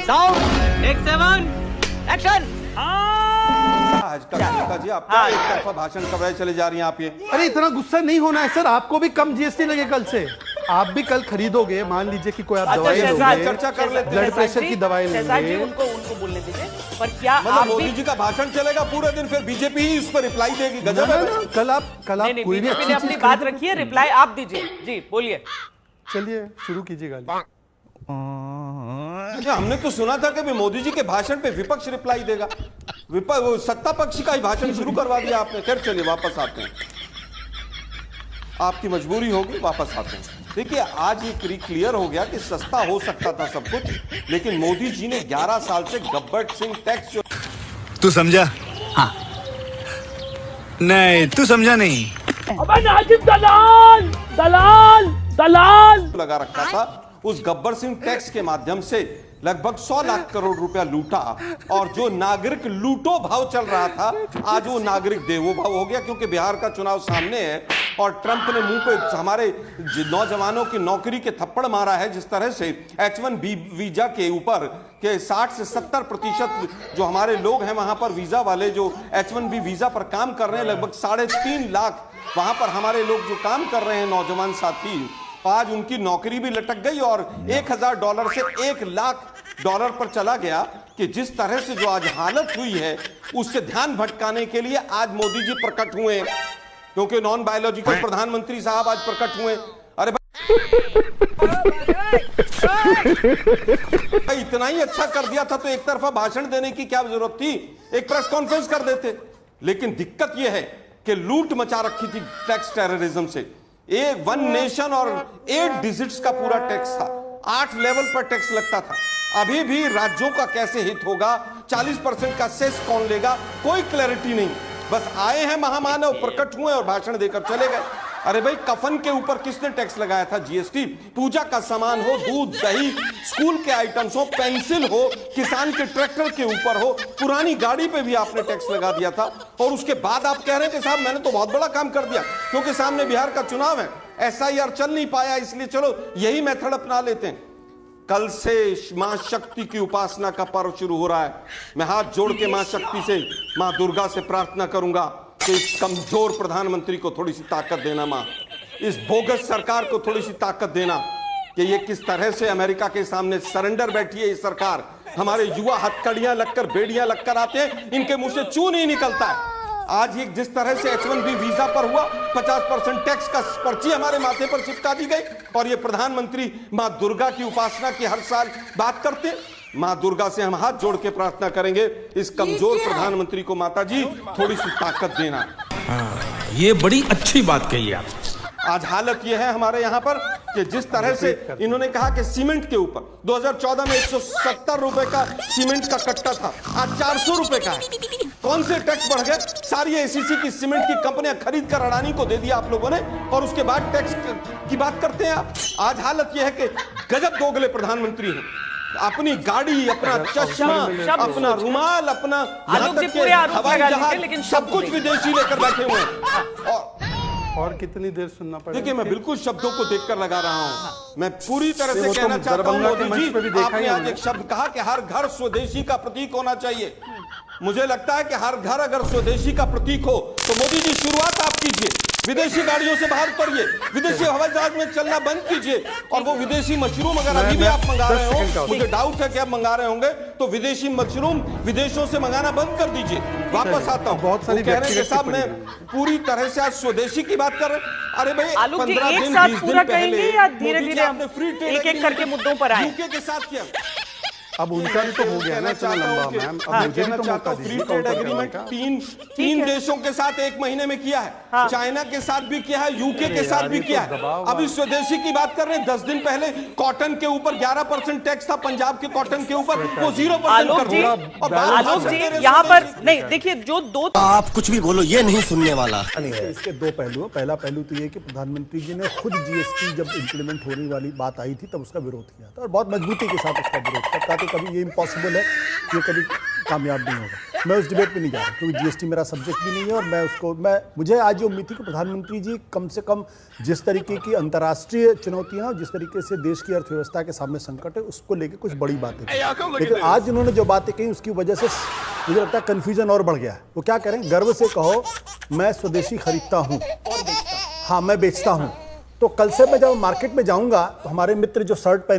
Sound take 7 action. जी आप क्या एक तरफा भाषण कर रहे चले जा रही हैं आप ये? अरे इतना गुस्सा नहीं होना है सर, आपको भी कम जीएसटी लगे कल से। आप भी कल खरीदोगे, मान लीजिए कि कोई आप दवाई लोगे, चर्चा कर लेते हैं। ब्लड प्रेशर की दवाई लेंगे। उनको बोलने दीजिए। पर क्या मतलब मोदी जी का भाषण चलेगा पूरे दिन, फिर बीजेपी ही उस पर रिप्लाई देगी? गजब है ना। कल आप कोई भी बीजेपी ने अपनी बात रखी है, रिप्लाई आप दीजिए। जी बोलिए। चलिए शुरू कीजिए गाली। हमने तो सुना था कि मोदी जी के भाषण पे विपक्ष रिप्लाई देगा, सत्ता पक्ष का ही भाषण शुरू करवा दिया आपने। खैर चलिए वापस आते हैं, आपकी मजबूरी होगी, वापस आते हैं। देखिए आज ये क्लियर हो गया कि सस्ता हो सकता था सब कुछ, लेकिन मोदी जी ने 11 साल से गब्बर सिंह टैक्स जो तू समझा? हाँ नहीं तू समझा नहीं। अबे नाजिब दलाल दलाल दलाल लगा रखा था, उस गब्बर सिंह टैक्स के माध्यम से लगभग 100 लाख करोड़ रुपया लूटा, और जो नागरिक लूटो भाव चल रहा था आज वो नागरिक देवो भाव हो गया, क्योंकि बिहार का चुनाव सामने है और ट्रंप ने मुंह पे हमारे नौजवानों की नौकरी के थप्पड़ मारा है। जिस तरह से H1B वीजा के ऊपर के 60 से 70% जो हमारे लोग हैं वहां पर वीजा वाले जो H1B वीजा पर काम कर रहे हैं, लगभग 3.5 लाख वहां पर हमारे लोग जो काम कर रहे हैं नौजवान साथी, आज उनकी नौकरी भी लटक गई और $1000 से $1,00,000 पर चला गया। कि जिस तरह से जो आज हालत हुई है उससे ध्यान भटकाने के लिए आज मोदी जी प्रकट हुए, क्योंकि नॉन बायोलॉजिकल प्रधानमंत्री साहब आज प्रकट हुए। अरे भाई इतना ही अच्छा कर दिया था तो एक तरफा भाषण देने की क्या जरूरत थी? एक प्रेस कॉन्फ्रेंस कर देते। लेकिन दिक्कत यह है कि लूट मचा रखी थी टैक्स टेररिज्म से। 1 नेशन और 8 डिजिट्स का पूरा टैक्स था, 8 लेवल पर टैक्स लगता था। अभी भी राज्यों का कैसे हित होगा, 40% का सेस कौन लेगा, कोई क्लैरिटी नहीं। बस आए हैं महामानव, प्रकट हुए और भाषण देकर चले गए। अरे भाई कफन के ऊपर किसने टैक्स लगाया था? जीएसटी। पूजा का सामान हो, दूध दही, स्कूल के आइटम्स हो, पेंसिल हो, किसान के ट्रैक्टर के ऊपर हो, पुरानी गाड़ी पे भी आपने टैक्स लगा दिया था। और उसके बाद आप कह रहे हैं कि साहब मैंने तो बहुत बड़ा काम कर दिया, क्योंकि सामने बिहार का चुनाव है, SIR चल नहीं पाया, इसलिए चलो यही मेथड अपना लेते हैं। कल से मां शक्ति की उपासना का पर्व शुरू हो रहा है। मैं हाथ जोड़ के मां शक्ति से, मां दुर्गा से प्रार्थना करूंगा कि इस कमजोर प्रधानमंत्री को थोड़ी सी ताकत देना, मां इस बोगस सरकार को थोड़ी सी ताकत देना कि ये किस तरह से अमेरिका के सामने सरेंडर बैठी है ये सरकार। हमारे युवा हथकड़ियां लगकर, बेड़ियां लगकर आते हैं, इनके मुंह से चू नहीं निकलता है। आज ये जिस तरह से H1B वीजा पर हुआ, 50% टैक्स का पर्ची हमारे माथे पर चिपका दी गई, और ये प्रधानमंत्री मां दुर्गा की उपासना की हर साल बात करते। मां दुर्गा से हम हाथ जोड़ के प्रार्थना करेंगे, इस कमजोर प्रधानमंत्री को माता जी थोड़ी सी ताकत देना। ये बड़ी अच्छी बात कही आप। आज हालत यह है हमारे यहां पर कि जिस तरह से इन्होंने कहा कि सीमेंट के ऊपर 2014 में 170 रुपए का सीमेंट का कट्टा था, आज 400 रुपए का है। कौन से टैक्स बढ़ गए? सारी ACC की सीमेंट की कंपनियां खरीद कर अडानी को दे दिया आप लोगों ने, और उसके बाद टैक्स की बात करते हैं आप। आज हालत यह है कि गजब दोगले प्रधानमंत्री हैं। अपनी गाड़ी, अपना चश्मा, अपना रुमाल, अपना हवाई जहाज, सब कुछ विदेशी लेकर बैठे हुए हैं। और कितनी देर सुनना पड़ेगा? देखिए मैं बिल्कुल शब्दों को देखकर लगा रहा हूं। मैं पूरी तरह से कहना चाहता हूं मोदी जी, आपने आज एक शब्द कहा कि हर घर स्वदेशी का प्रतीक होना चाहिए। मुझे लगता है कि हर घर अगर स्वदेशी का प्रतीक हो तो मोदी जी शुरुआत आप कीजिए, विदेशी गाड़ियों से बाहर उतरिए, विदेशी हवाई जहाज में चलना बंद कीजिए, और वो विदेशी मशरूम अगर अभी भी आप मंगा रहे हो, मुझे डाउट है कि आप मंगा रहे होंगे, तो विदेशी मशरूम विदेशों से मंगाना बंद कर दीजिए। वापस आता हूं, बहुत सारी कह रहे हैं साहब मैं पूरी तरह से आज स्वदेशी की बात कर रहे हैं। अरे भाई 15 दिन 20 दिन पहले धीरे-धीरे आपने फ्री ट्रेड एक-एक करके मुद्दों पर आए, यूके के साथ किया। अब उनका भी तो हो गया ना इतना लंबा मैम। अब मुझे भी तो मौका दीजिए। फ्री ट्रेड एग्रीमेंट तीन देशों के साथ एक महीने में किया है, चाइना के साथ भी किया है, यूके के साथ भी किया है। अभी स्वदेशी की बात कर रहे हैं। 10 दिन पहले कॉटन के ऊपर 11% टैक्स था, पंजाब के कॉटन के ऊपर वो 0% कर दिया। आलोक जी यहाँ पर नहीं, देखिए जो दो, आप कुछ भी बोलो ये नहीं सुनने वाला। इसके दो पहलू हैं। पहला पहलू तो ये कि प्रधानमंत्री जी ने खुद GST जब इंप्लीमेंट होने वाली बात आई थी तब उसका विरोध किया था, और बहुत मजबूती के साथ उसका विरोध किया, ताकि कभी ये इम्पॉसिबल है, ये कभी कामयाब नहीं होगा। मैं उस डिबेट में नहीं जा रहा क्योंकि जीएसटी मेरा सब्जेक्ट भी नहीं है और मुझे आज ये उम्मीद थी कि प्रधानमंत्री जी कम से कम जिस तरीके की अंतर्राष्ट्रीय चुनौतियां और जिस तरीके से देश की अर्थव्यवस्था के सामने संकट है उसको लेकर कुछ बड़ी बातें करें। लेकिन आज उन्होंने जो बातें कही उसकी वजह से मुझे लगता है कंफ्यूजन और बढ़ गया है। वो क्या करें, गर्व से कहो मैं स्वदेशी खरीदता हूँ, हाँ मैं बेचता हूँ। तो कल से मैं जब मार्केट में जाऊंगा तो हमारे मित्र जो शर्ट पहन